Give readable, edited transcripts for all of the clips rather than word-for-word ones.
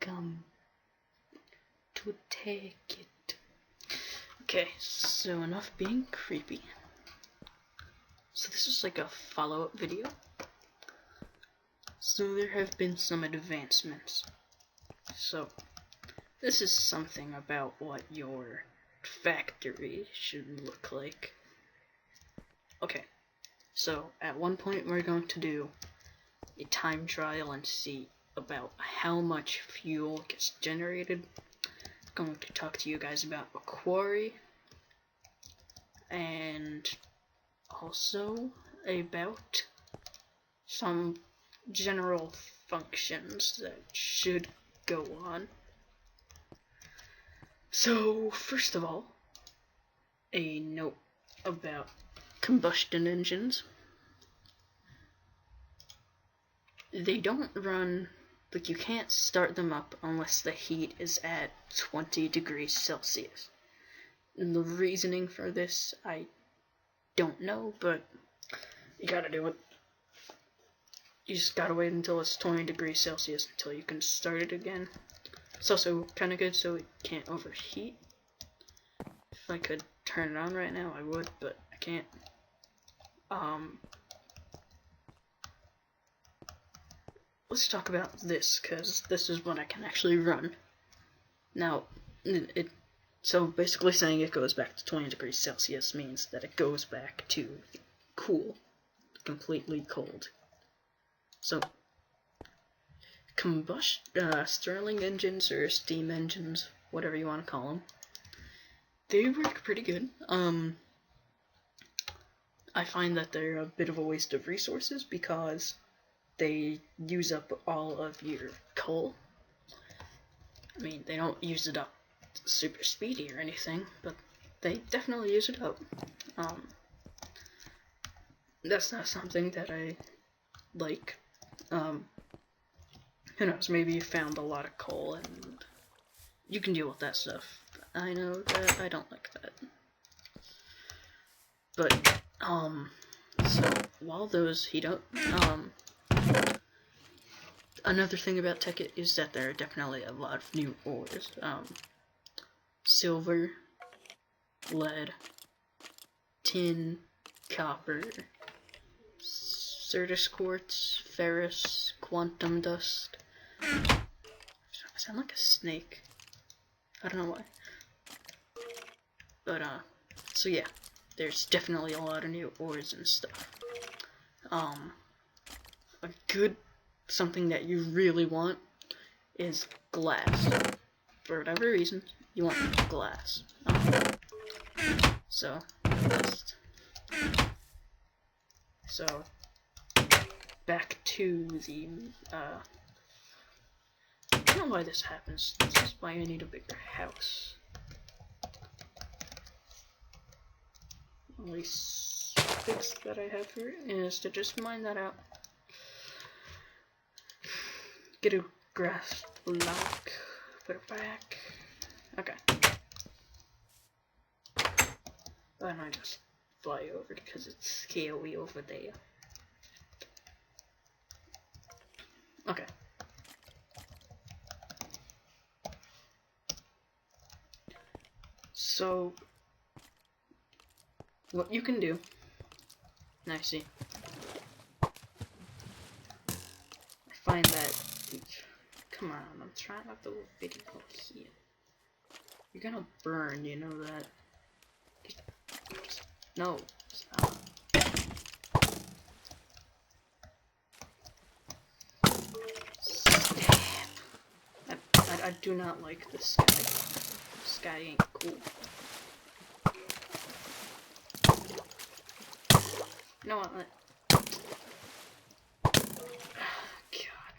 welcome to Tekkit. Okay, so enough being creepy. So this is like a follow-up video. So there have been some advancements. So this is something about what your factory should look like. Okay, so at one point we're going to do a time trial and see about how much fuel gets generated. I'm going to talk to you guys about a quarry and also about some general functions that should go on. So first of all, a note about combustion engines. They don't run, like, you can't start them up unless the heat is at 20 degrees Celsius. And the reasoning for this, I don't know, but you gotta do it. You just gotta wait until it's 20 degrees Celsius until you can start it again. It's also kinda good so it can't overheat. If I could turn it on right now, I would, but I can't. Let's talk about this, because this is what I can actually run. Now, so basically saying it goes back to 20 degrees Celsius means that it goes back to cool, completely cold. So, Stirling engines or steam engines, whatever you want to call them, they work pretty good. I find that they're a bit of a waste of resources because they use up all of your coal. I mean, they don't use it up super speedy or anything, but they definitely use it up. That's not something that I like. Who knows, maybe you found a lot of coal and you can deal with that stuff. I know that I don't like that. But, so while those heat up, another thing about Tekkit is that there are definitely a lot of new ores. Silver, lead, tin, copper, Certus quartz, ferrous, quantum dust. I sound like a snake. I don't know why. But, so yeah, there's definitely a lot of new ores and stuff. A good something that you really want is glass. For whatever reason, you want glass. So back to the, I don't know why this happens. This is why I need a bigger house. Only fix that I have here is to just mine that out. Get a grass block, put it back. Okay. And I just fly over because it's scary over there. Okay. So, what you can do, now see, I find that, come on, I'm trying out the video here. You're gonna burn, you know that. No, stop. I do not like this sky. This sky ain't cool. You know what? God.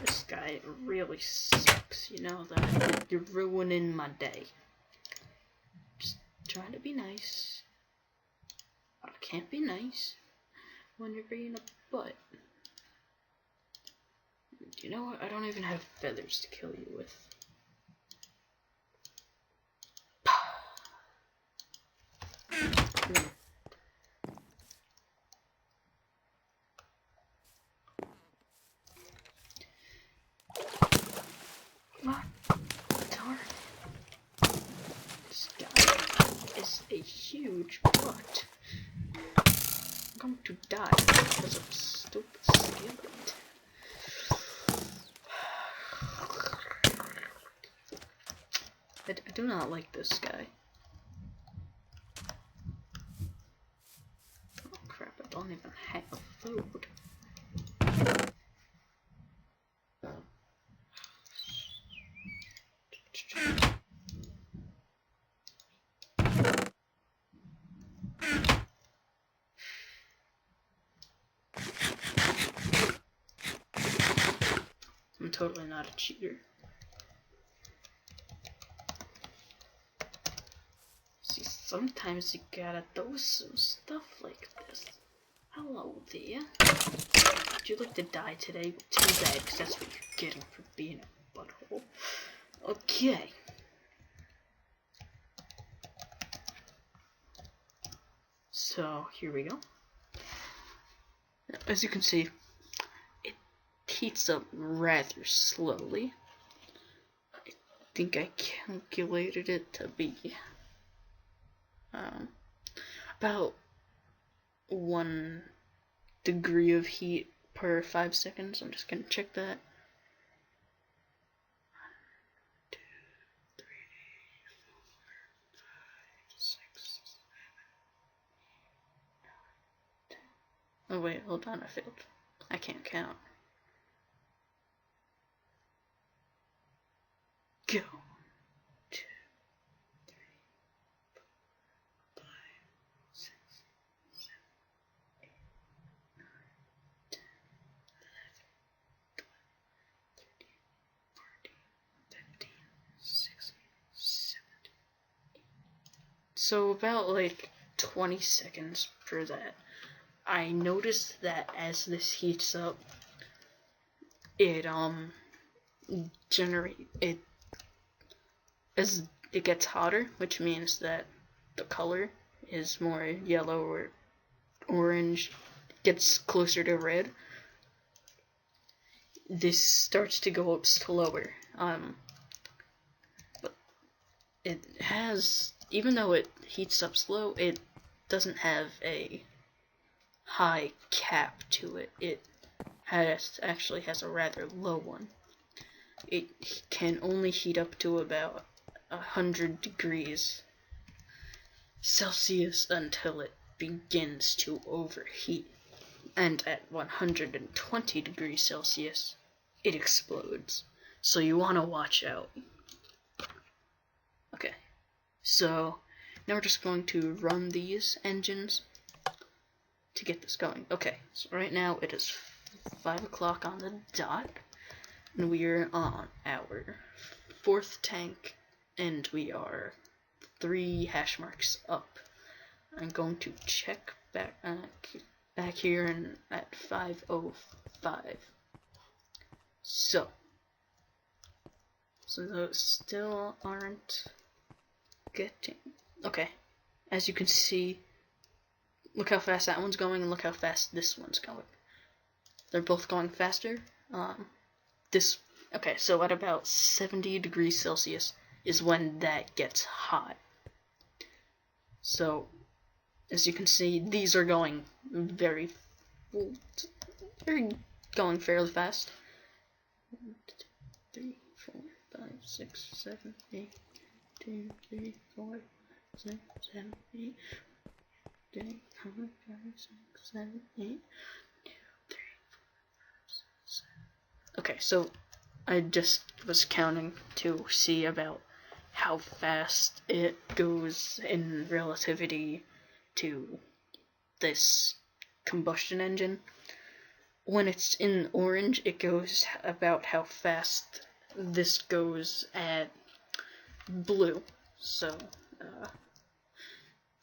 This guy really sucks, you know that? You're ruining my day. Just trying to be nice. I can't be nice when you're being a butt. You know what? I don't even have feathers to kill you with. going to die because of a stupid skeleton. I do not like this guy. Oh crap, I don't even have food. I'm totally not a cheater. See, sometimes you gotta do some stuff like this. Hello there. Would you like to die today? Too bad, because that's what you're getting for being a butthole. Okay. So, here we go. As you can see, it heats up rather slowly. I think I calculated it to be about 1 degree of heat per 5 seconds. I'm just gonna check that. 1, 2, 3, 4, 5, 6, 7, 8, 9, 10. Oh wait, hold on, I failed. I can't count. Go. 2, 3, 4, 5, 6, 7, 8, 9, 10, 11, 12, 13, 14, 15, 16, 17, 18. So about like 20 seconds for that. I noticed that as this heats up, it as it gets hotter, which means that the color is more yellow or orange, gets closer to red. This starts to go up slower. But it has, even though it heats up slow, it doesn't have a high cap to it. It actually has a rather low one. It can only heat up to about 100 degrees Celsius until it begins to overheat, and at 120 degrees Celsius it explodes. So you want to watch out. Okay, so now we're just going to run these engines to get this going. Okay, so right now it is 5 o'clock on the dot, and we are on our 4th tank, and we are 3 hash marks up. I'm going to check back here and at 5:05. So those still aren't getting. Okay, as you can see, look how fast that one's going, and look how fast this one's going. They're both going faster. Okay, so at about 70 degrees Celsius is when that gets hot. So, as you can see, these are going going fairly fast. 1, 2, 3, 4, 5, 6, 7, 8, 2, 3, 4, 6, 7, 8, 3, 4, 5, 6, 7, 8, 2, 3, 4, 5, 6, 7. Okay, so I just was counting to see about how fast it goes in relativity to this combustion engine. When it's in orange, it goes about how fast this goes at blue. So,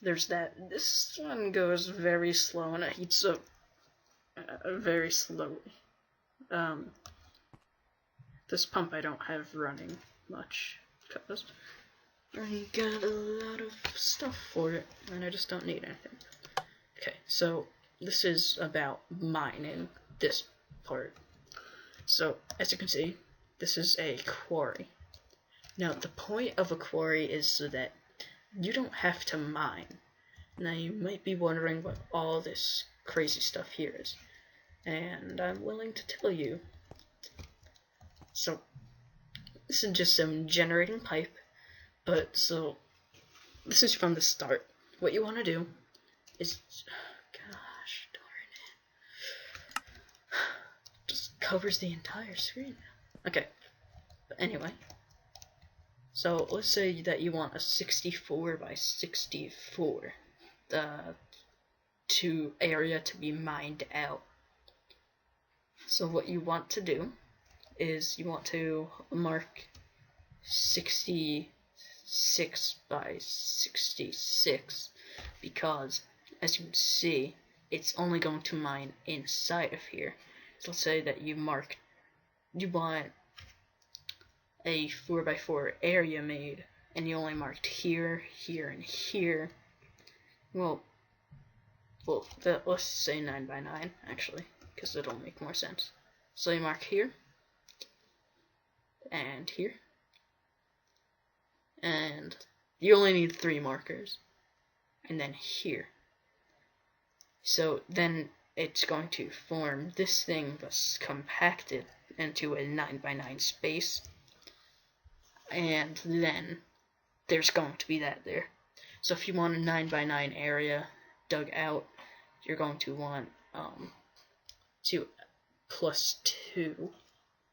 there's that. This one goes very slow, and it heats up very slowly. This pump I don't have running much, because I got a lot of stuff for it, and I just don't need anything. Okay, so this is about mining this part. So, as you can see, this is a quarry. Now, the point of a quarry is so that you don't have to mine. Now, you might be wondering what all this crazy stuff here is. And I'm willing to tell you. So, this is just some generating pipe, but so, this is from the start. What you want to do is, gosh darn it, just covers the entire screen. Okay, but anyway, so let's say that you want a 64 by 64 area to be mined out. So what you want to do is you want to mark 66 by 66 because, as you can see, it's only going to mine inside of here. So let's say that you want a 4x4 area made, and you only marked here, here, and here. Well, let's say 9 by 9 actually, because it'll make more sense. So you mark here, and here, and you only need 3 markers, and then here. So then it's going to form this thing that's compacted into a 9 by 9 space, and then there's going to be that there. So if you want a 9 by 9 area dug out, you're going to want to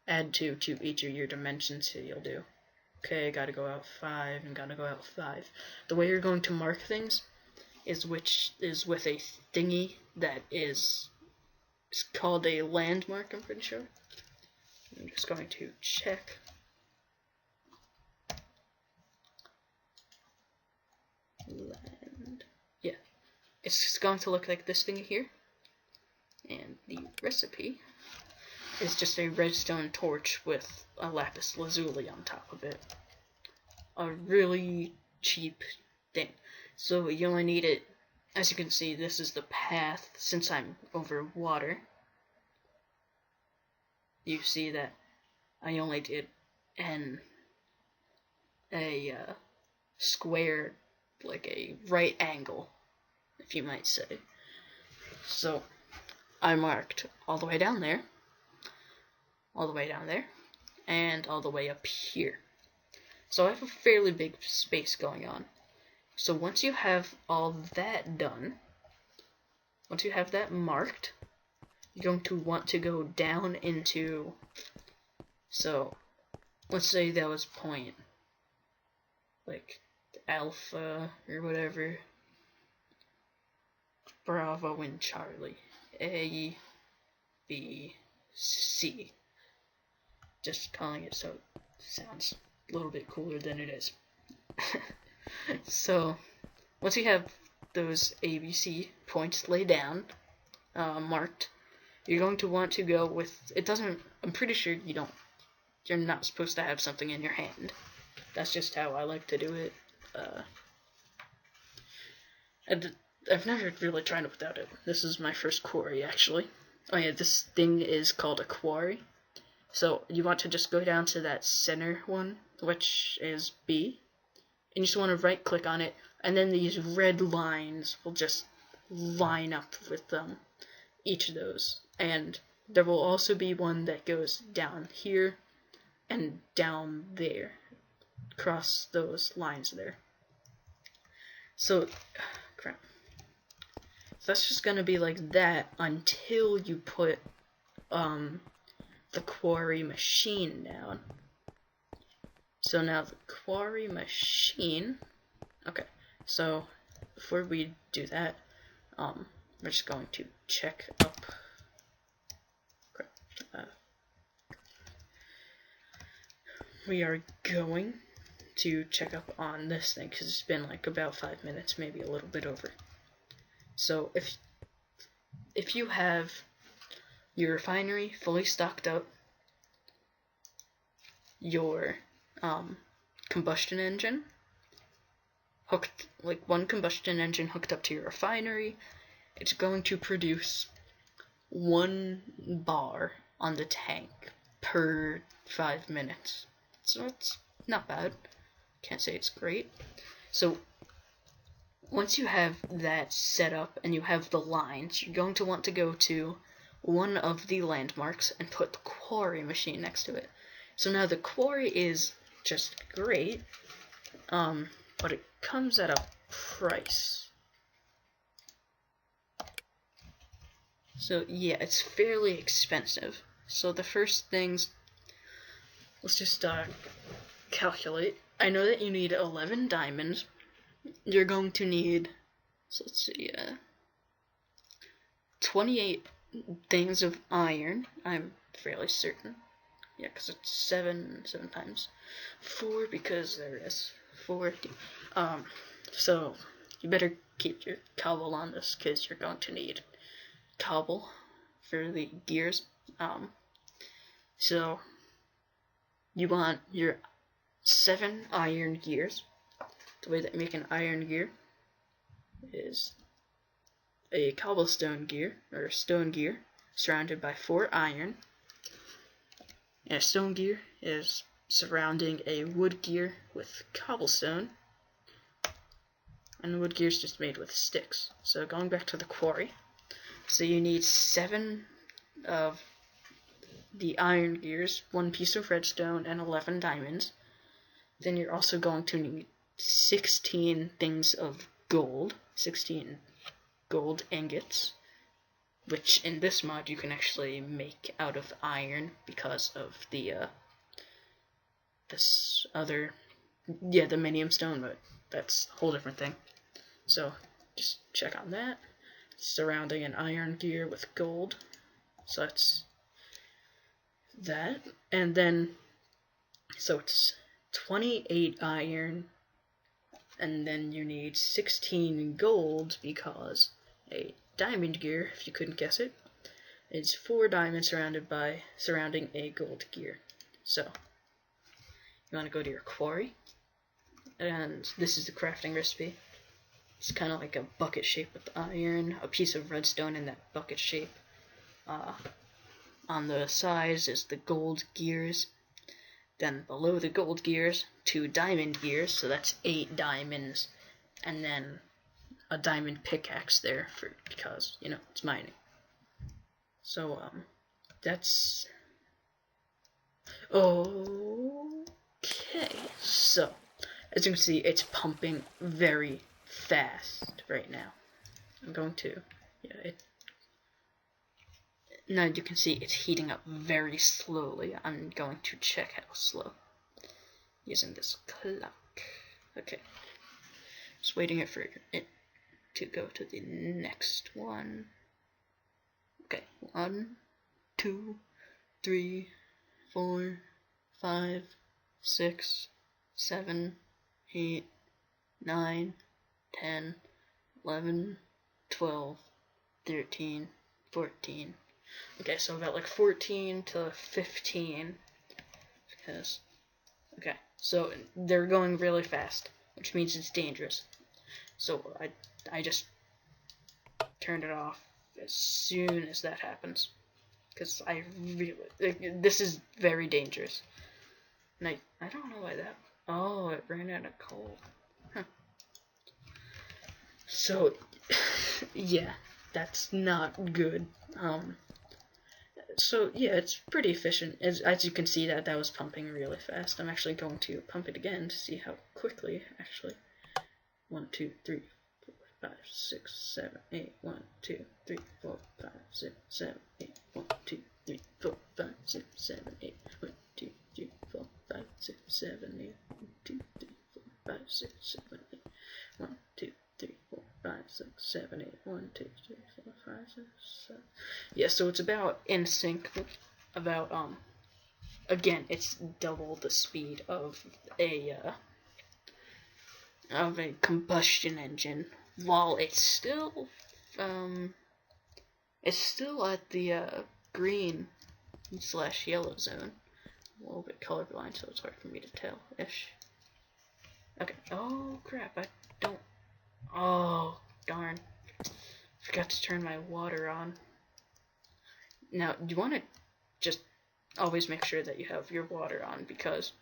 add 2 to each of your dimensions. So you'll do, okay, gotta go out 5 and gotta go out 5. The way you're going to mark things is with a thingy that is called a landmark, I'm pretty sure. I'm just going to check. Yeah, it's going to look like this thing here, and the recipe is just a redstone torch with a lapis lazuli on top of it. A really cheap thing. So you only need it, as you can see, this is the path. Since I'm over water, you see that I only did a square, like a right angle, if you might say. So I marked all the way down there, all the way down there, and all the way up here. So I have a fairly big space going on. So once you have all that done, once you have that marked, you're going to want to go down into, so let's say that was point, like Alpha or whatever, Bravo and Charlie, A, B, C. Just calling it so it sounds a little bit cooler than it is. So once you have those ABC points laid down, marked, you're going to want to go with, it doesn't, I'm pretty sure you're not supposed to have something in your hand. That's just how I like to do it. I've never really tried it without it. This is my first quarry, actually. Oh yeah, this thing is called a quarry. So you want to just go down to that center one, which is B, and you just want to right click on it, and then these red lines will just line up with each of those. And there will also be one that goes down here and down there, across those lines there. So, crap. So that's just gonna be like that until you put the quarry machine down. So now the quarry machine, okay, so before we do that, we're just going to check up, we are going to check up on this thing, because it's been like about 5 minutes, maybe a little bit over. So if you have your refinery fully stocked up, your combustion engine hooked, like one combustion engine hooked up to your refinery, it's going to produce 1 bar on the tank per 5 minutes. So it's not bad. Can't say it's great. So once you have that set up and you have the lines, you're going to want to go to one of the landmarks and put the quarry machine next to it. So now the quarry is just great, but it comes at a price. So yeah, it's fairly expensive. So the first things, let's just calculate. I know that you need 11 diamonds. You're going to need, so let's see, 28 things of iron. I'm fairly certain. Yeah, because it's 7 times 4, because there is 4. So you better keep your cobble on this, because you're going to need cobble for the gears. So you want your 7 iron gears. The way that you make an iron gear is a cobblestone gear, or a stone gear, surrounded by 4 iron. And a stone gear is surrounding a wood gear with cobblestone. And the wood gear is just made with sticks. So going back to the quarry. So you need 7 of the iron gears, 1 piece of redstone, and 11 diamonds. Then you're also going to need 16 things of gold, 16 gold ingots, which in this mod you can actually make out of iron because of the this other, the minium stone, but that's a whole different thing. So just check on that. Surrounding an iron gear with gold, so that's that. And then so it's 28 iron, and then you need 16 gold, because a diamond gear, if you couldn't guess it, is 4 diamonds surrounding a gold gear. So you want to go to your quarry, and this is the crafting recipe. It's kind of like a bucket shape with iron, a piece of redstone in that bucket shape. On the sides is the gold gears. Then below the gold gears, 2 diamond gears, so that's 8 diamonds. And then a diamond pickaxe there, because, it's mining. So, that's... Okay, so, as you can see, it's pumping very fast right now. I'm going to, now you can see it's heating up very slowly. I'm going to check how slow using this clock. Okay, just waiting it for it to go to the next one. Okay, 1, 2, 3, 4, 5, 6, 7, 8, 9, 10, 11, 12, 13, 14. Okay, so about like 14 to 15. Because, okay, so they're going really fast, which means it's dangerous. So I just turned it off as soon as that happens, because I really, this is very dangerous. And I don't know why that. Oh, it ran out of coal. Huh. So, yeah, that's not good. So yeah, it's pretty efficient. As you can see, that was pumping really fast. I'm actually going to pump it again to see how quickly, actually. 1, 2, 3, 4, 5, 6, 7, 8. 1, 2, 3, 4, 5, 6, 7, 8. 1, 2, 3, 4, 5, 6, 7, 8. 1, 2, 3, 4, 5, 6, 7, 8. 1, 2, 3, 4, 5, 6, 7, 8. 1, 2, 3, 4, 5, 6, 7, 8. 1, 2, 3, 4, 5, 6, 7. Yeah, so it's about in sync with about again, it's double the speed of a combustion engine, while it's still at the green / yellow zone. A little bit colorblind, so it's hard for me to tell ish. Okay. Oh crap! I don't. Oh darn! Forgot to turn my water on. Now, you want to just always make sure that you have your water on, because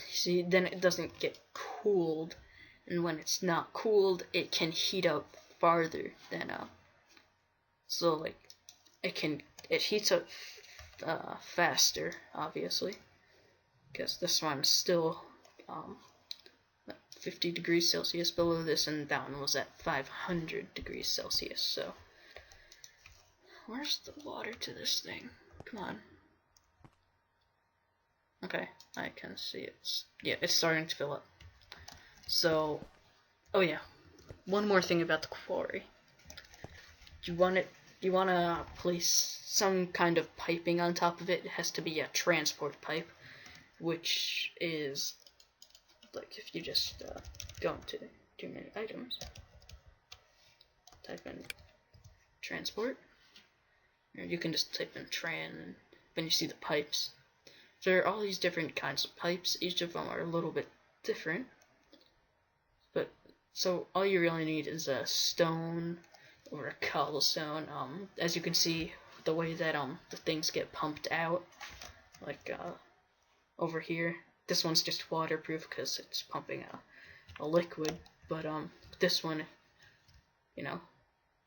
see, then it doesn't get cooled and when it's not cooled, it can heat up farther than so like it heats up faster, obviously, because this one's still 50 degrees Celsius below this, and that one was at 500 degrees Celsius. So where's the water to this thing? Come on. Okay, I can see it. Yeah, it's starting to fill up. So, oh yeah, one more thing about the quarry. You want to place some kind of piping on top of it. It has to be a transport pipe, which is like if you just go into too many items, type in transport, or you can just type in tran, and then you see the pipes. There are all these different kinds of pipes. Each of them are a little bit different, but so all you really need is a stone or a cobblestone. As you can see, the way that the things get pumped out, like over here, this one's just waterproof because it's pumping a liquid, but this one, you know,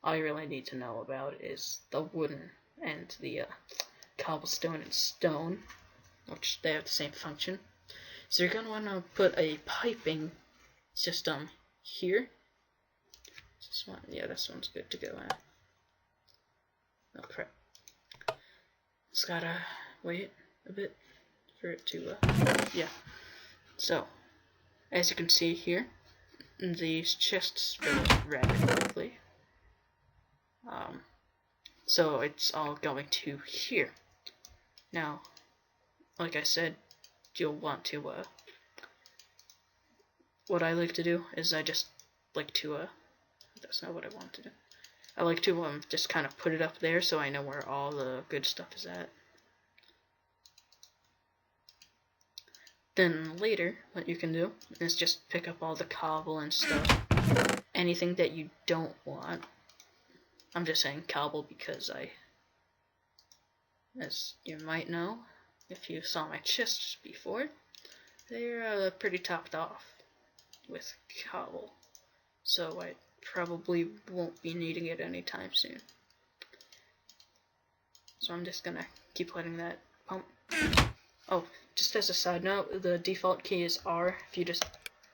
all you really need to know about is the wooden and the cobblestone and stone, which they have the same function. So you're gonna want to put a piping system here. This one, yeah, this one's good to go at. Oh crap! Just gotta wait a bit for it to yeah. So as you can see here, these chests fill rather quickly. So it's all going to here. Now, like I said, you'll want to what I like to do is I just like to that's not what I want to do. I like to just kind of put it up there so I know where all the good stuff is at. Then later, what you can do is just pick up all the cobble and stuff. Anything that you don't want. I'm just saying cobble because as you might know, if you saw my chests before, they're pretty topped off with cobble. So I probably won't be needing it anytime soon. So I'm just gonna keep letting that pump. Oh, just as a side note, the default key is R. If you just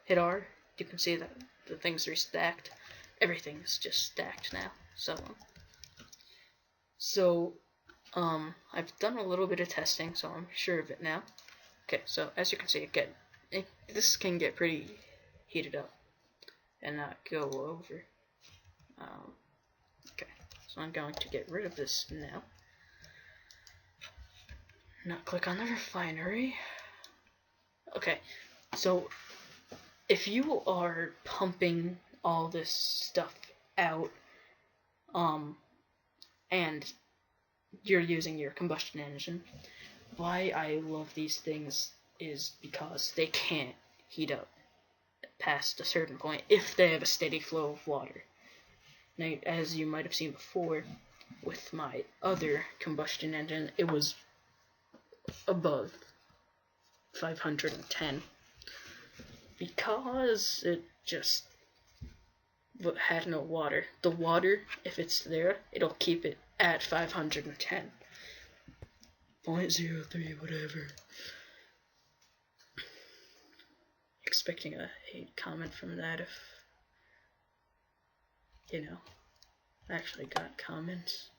hit R, you can see that the things are stacked. Everything's just stacked now. So I've done a little bit of testing, so I'm sure of it now. Okay, so as you can see, this can get pretty heated up and not go over. Okay, so I'm going to get rid of this now. Not click on the refinery. Okay, so if you are pumping all this stuff out, and you're using your combustion engine, why I love these things is because they can't heat up past a certain point if they have a steady flow of water. Now, as you might have seen before, with my other combustion engine, it was above 510 because it just had no water. The water, if it's there, it'll keep it at 510. 0.03, whatever. Expecting a hate comment from that if, you know, I actually got comments.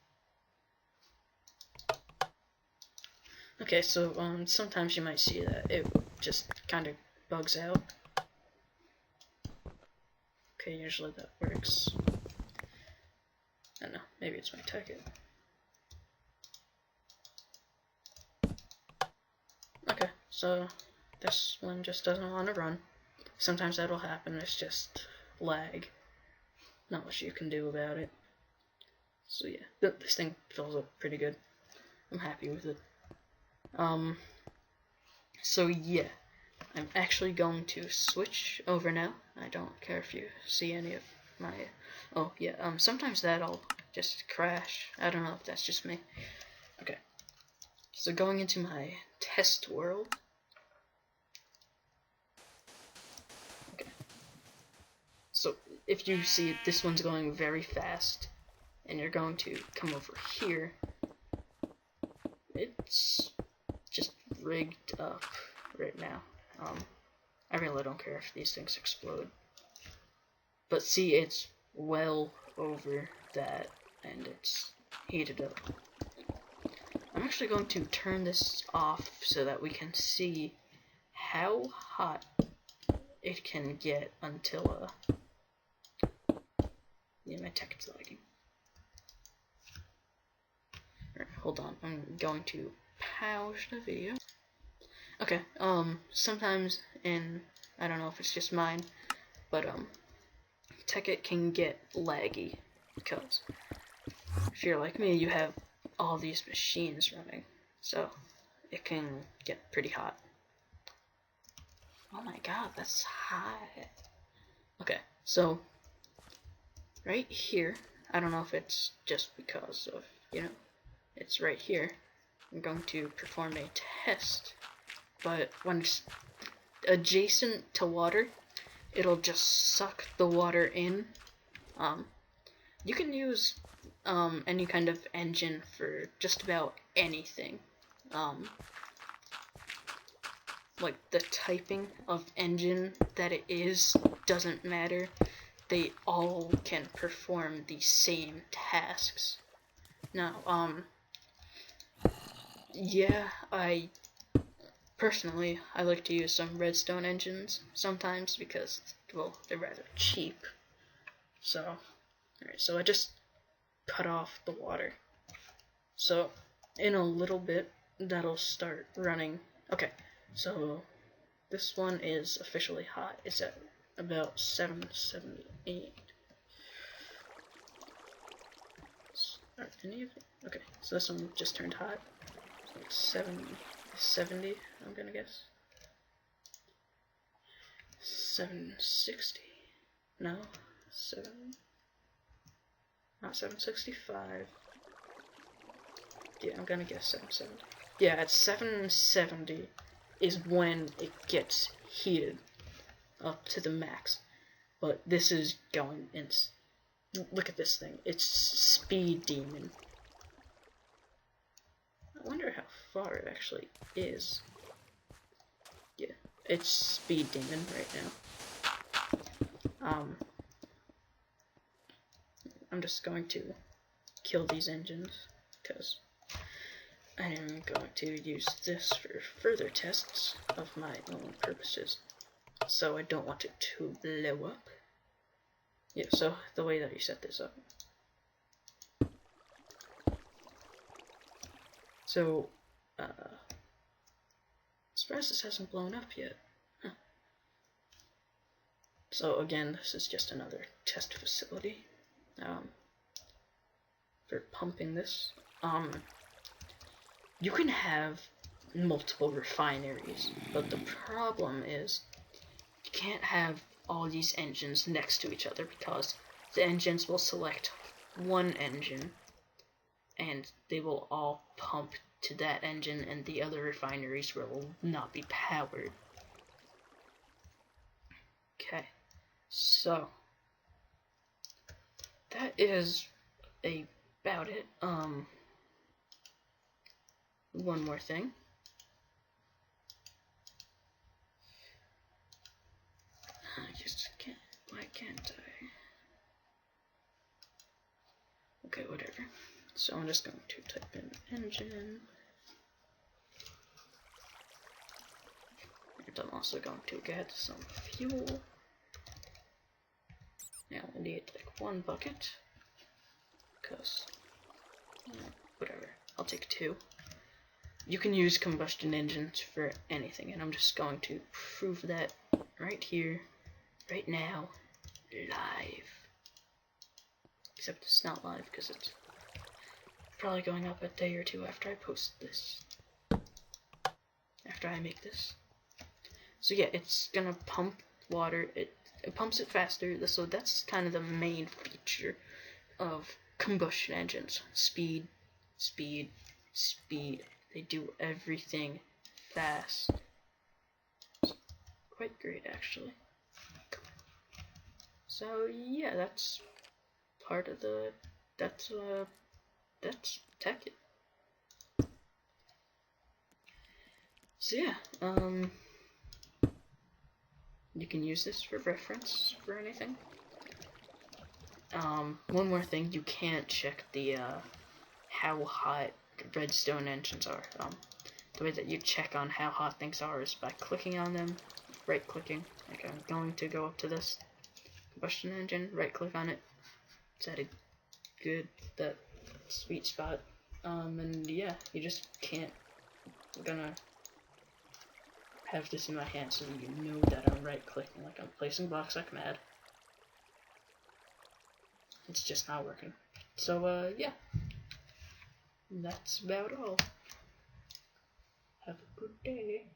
Okay, so sometimes you might see that it just kind of bugs out. Okay, usually that works. I don't know, maybe it's my Tekkit. Okay, so this one just doesn't want to run. Sometimes that'll happen, it's just lag. Not much you can do about it. So yeah, this thing fills up pretty good. I'm happy with it. So yeah, I'm actually going to switch over now. I don't care if you see any of my, oh yeah, sometimes that'll just crash. I don't know if that's just me. Okay, so going into my test world. Okay, So if you see this one's going very fast, and you're going to come over here, it's just rigged up right now. I really don't care if these things explode. But see, it's well over that, and it's heated up. I'm actually going to turn this off so that we can see how hot it can get until, yeah, my Tekkit's lagging. Alright, hold on, I'm going to pause the video. Okay, sometimes I don't know if it's just mine, but, Tekkit can get laggy, because if you're like me, you have all these machines running, so it can get pretty hot. Oh my god, that's hot. Okay, so right here, I don't know if it's just because of, it's right here. I'm going to perform a test, but when it's adjacent to water, it'll just suck the water in. You can use any kind of engine for just about anything. Like the typing of engine that it is doesn't matter. They all can perform the same tasks. Now, yeah, personally, I like to use some redstone engines sometimes because, well, they're rather cheap. So, alright, so I just cut off the water. So, in a little bit, that'll start running. Okay, so this one is officially hot. It's at about 778. Are any of it? Okay, so this one just turned hot. It's like 770, I'm gonna guess. 760. No, not 765. Yeah, I'm gonna guess 770. Yeah, at 770 is when it gets heated up to the max. But this is going in. Look at this thing. It's Speed Demon. I wonder how far it actually is. Yeah, it's Speed Demon right now. I'm just going to kill these engines because I am going to use this for further tests of my own purposes. So I don't want it to blow up. Yeah, so the way that you set this up. So, surprised this hasn't blown up yet. Huh. So again, this is just another test facility for pumping this. You can have multiple refineries, but the problem is you can't have all these engines next to each other because the engines will select one engine and they will all pump to that engine and the other refineries will not be powered. Okay, so that is about it. One more thing. I just can't. Why can't I? Okay, whatever. So I'm just going to type in engine. And I'm also going to get some fuel. Now I need like one bucket. Because, whatever. I'll take 2. You can use combustion engines for anything, and I'm just going to prove that right here, right now, live. Except it's not live because it's probably going up a day or 2 after I post this. After I make this. So yeah, it's gonna pump water. It pumps it faster. So that's kind of the main feature of combustion engines. Speed, speed, speed. They do everything fast. It's quite great, actually. So yeah, that's part of the, that's Tekkit. So yeah, you can use this for reference for anything. One more thing, you can't check the, how hot redstone engines are. The way that you check on how hot things are is by clicking on them, right-clicking. Like, I'm going to go up to this combustion engine, right-click on it. It's at a good, that sweet spot. And yeah, you just can't. I'm gonna have this in my hand so you know that I'm right-clicking, like I'm placing blocks like mad. It's just not working. So, yeah. That's about all. Have a good day.